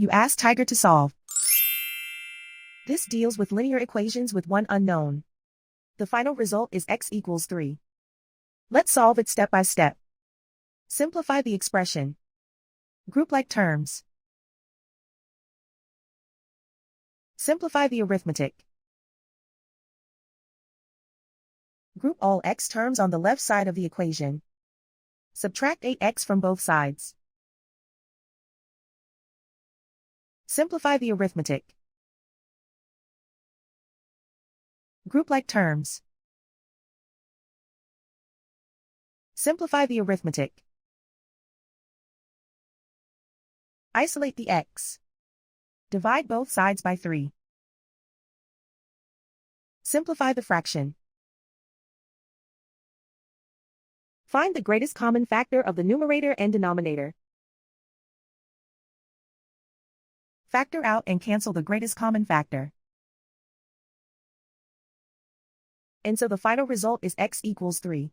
You ask Tiger to solve. This deals with linear equations with one unknown. The final result is x equals 3. Let's solve it step by step. Simplify the expression. Group like terms. Simplify the arithmetic. Group all x terms on the left side of the equation. Subtract 8x from both sides. Simplify the arithmetic. Group like terms. Simplify the arithmetic. Isolate the x. Divide both sides by 3. Simplify the fraction. Find the greatest common factor of the numerator and denominator. Factor out and cancel the greatest common factor. And so the final result is x equals 3.